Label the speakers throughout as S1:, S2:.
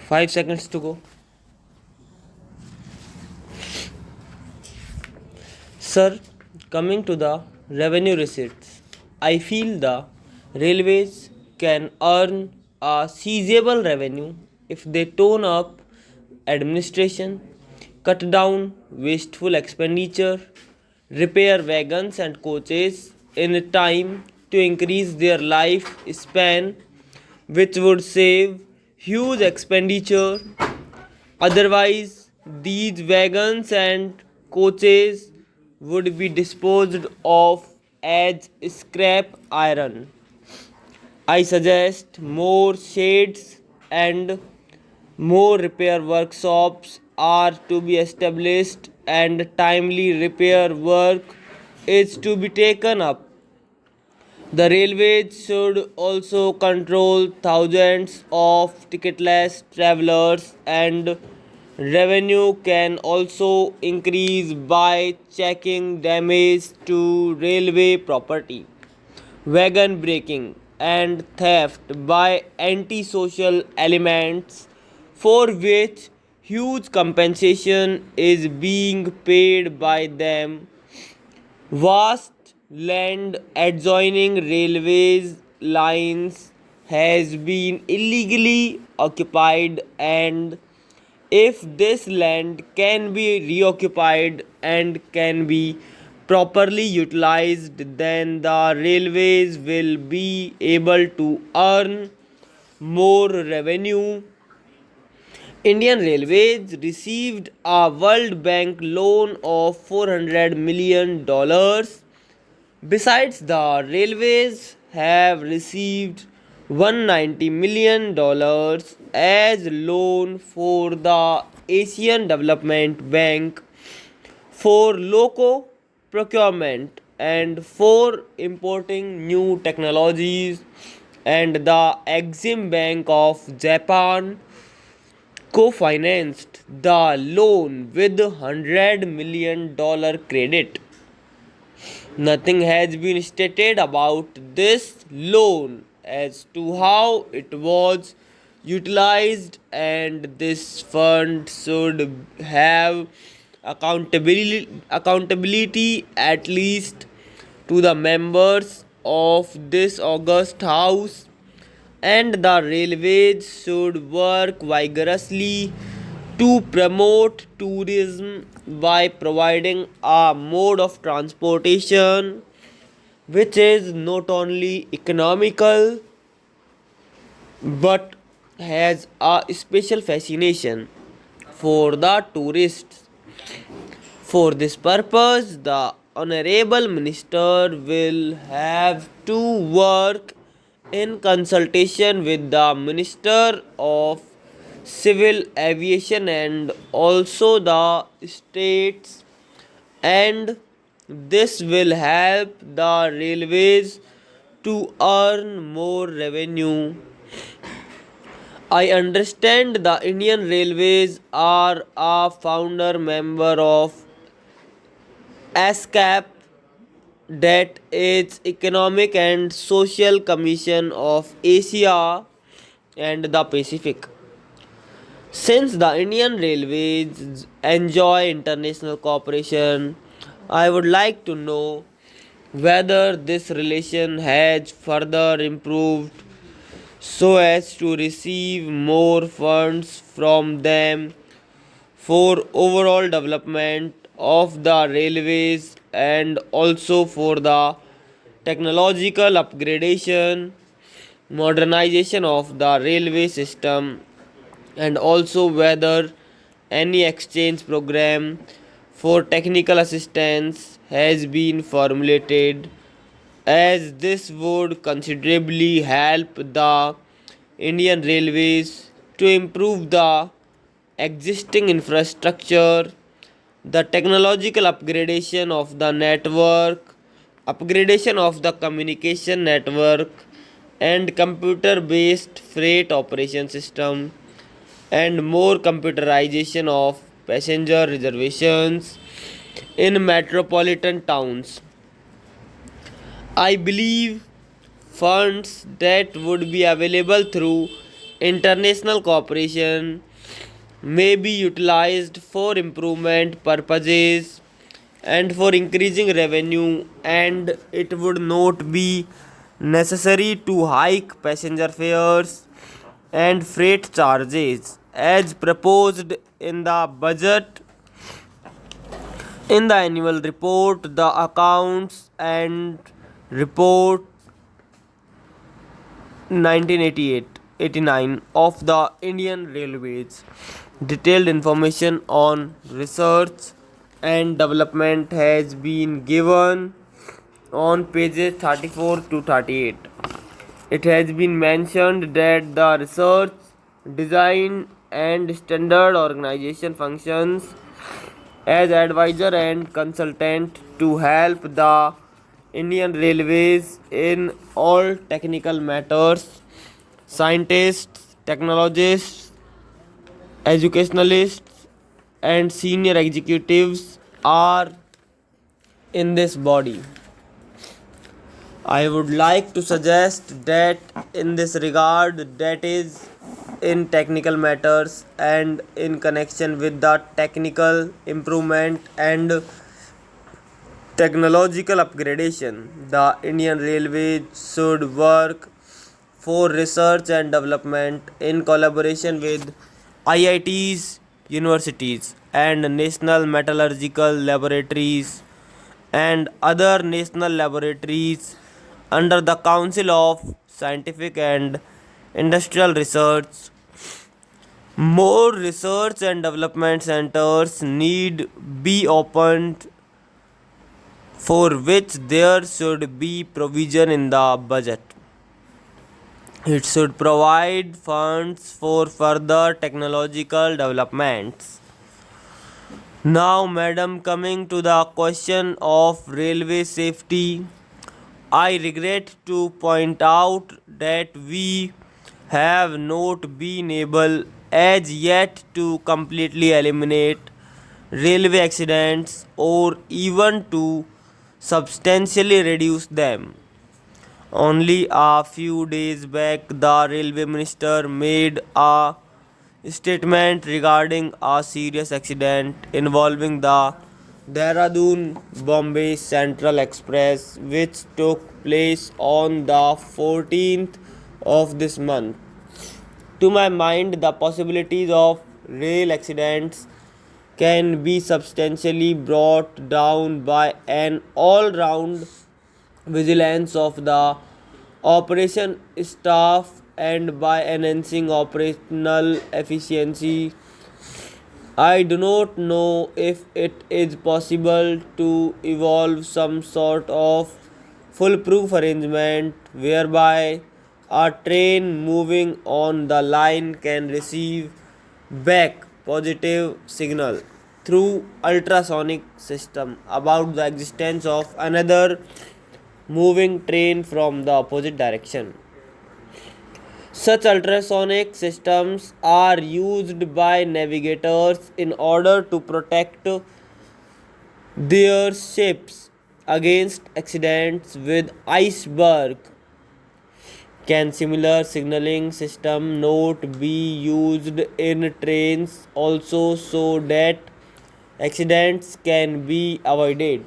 S1: 5 seconds to go. Sir, coming to the revenue receipts, I feel the railways can earn a seizable revenue if they tone up administration, cut down wasteful expenditure, repair wagons and coaches in time to increase their life span, which would save huge expenditure. Otherwise, these wagons and coaches would be disposed of as scrap iron. I suggest more sheds and more repair workshops are to be established and timely repair work is to be taken up. The railways should also control thousands of ticketless travelers, and revenue can also increase by checking damage to railway property, wagon breaking, and theft by antisocial elements, for which huge compensation is being paid by them. Vast land adjoining railways lines has been illegally occupied, and if this land can be reoccupied and can be properly utilized, then the railways will be able to earn more revenue. Indian Railways received a World Bank loan of $400 million. Besides, the railways have received $190 million as loan for the Asian Development Bank for loco procurement and for importing new technologies, and the Exim Bank of Japan co-financed the loan with $100 million credit. Nothing has been stated about this loan as to how it was utilized, and this fund should have accountability at least to the members of this august house, and the railways should work vigorously to promote tourism by providing a mode of transportation which is not only economical but has a special fascination for the tourists. For this purpose, the Honorable Minister will have to work in consultation with the Minister of Civil Aviation and also the states, and this will help the railways to earn more revenue. I understand the Indian Railways are a founder member of ASCAP, that is Economic and Social Commission of Asia and the Pacific. Since the Indian Railways enjoy international cooperation, I would like to know whether this relation has further improved so as to receive more funds from them for overall development of the railways and also for the technological upgradation, modernization of the railway system, and also whether any exchange program for technical assistance has been formulated, as this would considerably help the Indian Railways to improve the existing infrastructure, the technological upgradation of the network, upgradation of the communication network, and computer based freight operation system, and more computerization of passenger reservations in metropolitan towns. I believe funds that would be available through International cooperation may be utilized for improvement purposes and for increasing revenue, and it would not be necessary to hike passenger fares and freight charges as proposed in the budget. In the annual report, the accounts and report 1988-89 of the Indian Railways, detailed information on research and development has been given on pages 34 to 38. It has been mentioned that the research, design, and standard organization functions as advisor and consultant to help the Indian Railways in all technical matters. Scientists, technologists, educationalists, and senior executives are in this body. I would like to suggest that in this regard, that is, in technical matters and in connection with the technical improvement and technological upgradation, the Indian Railways should work for research and development in collaboration with IITs, universities, and national metallurgical laboratories and other national laboratories under the Council of Scientific and Industrial Research. More research and development centers need be opened, for which there should be provision in the budget. It should provide funds for further technological developments. Now, madam, coming to the question of railway safety, I regret to point out that we have not been able as yet to completely eliminate railway accidents or even to substantially reduce them. Only a few days back, the railway minister made a statement regarding a serious accident involving the Dehradun Bombay Central Express, which took place on the 14th of this month. To my mind, the possibilities of rail accidents can be substantially brought down by an all round vigilance of the operation staff and by enhancing operational efficiency. I do not know if it is possible to evolve some sort of foolproof arrangement whereby a train moving on the line can receive back positive signal through ultrasonic system about the existence of another moving train from the opposite direction. Such ultrasonic systems are used by navigators in order to protect their ships against accidents with iceberg. Can similar signaling system not be used in trains also so that accidents can be avoided?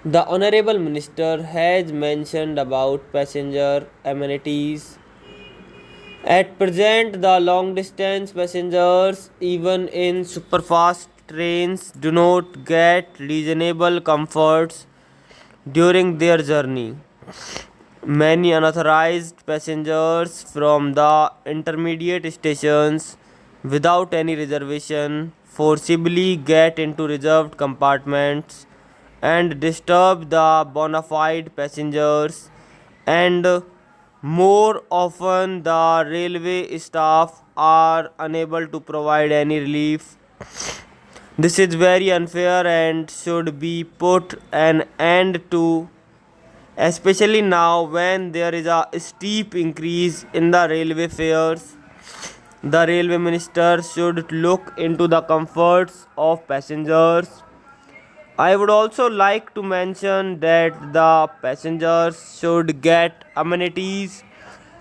S1: The Honorable Minister has mentioned about passenger amenities. At present, the long distance passengers, even in superfast trains, do not get reasonable comforts during their journey. Many unauthorized passengers from the intermediate stations, without any reservation, forcibly get into reserved compartments and disturb the bona fide passengers, and more often the railway staff are unable to provide any relief. This is very unfair and should be put an end to, especially now when there is a steep increase in the railway fares. The railway minister should look into the comforts of passengers. I would also like to mention that the passengers should get amenities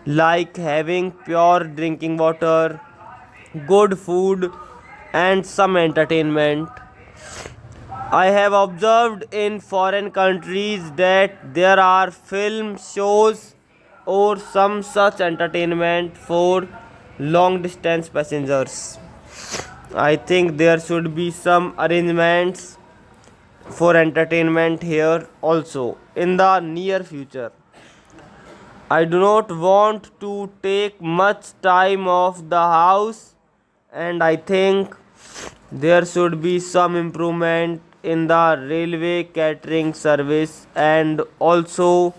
S1: like having pure drinking water, good food, and some entertainment. I have observed in foreign countries that there are film shows or some such entertainment for long distance passengers. I think there should be some arrangements for entertainment here also in the near future. I do not want to take much time off the house, and I think there should be some improvement in the railway catering service, and also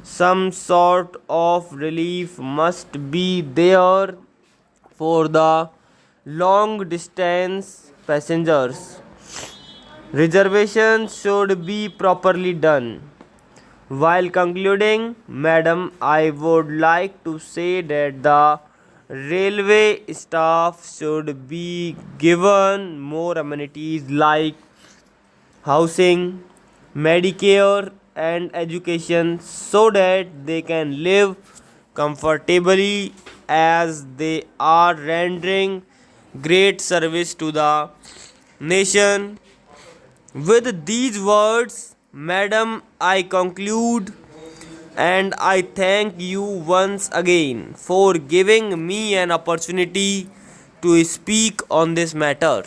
S1: some sort of relief must be there for the long distance passengers. Reservations should be properly done. While concluding, Madam, I would like to say that the railway staff should be given more amenities like housing, Medicare, and education so that they can live comfortably as they are rendering great service to the nation. With these words, Madam, I conclude and I thank you once again for giving me an opportunity to speak on this matter.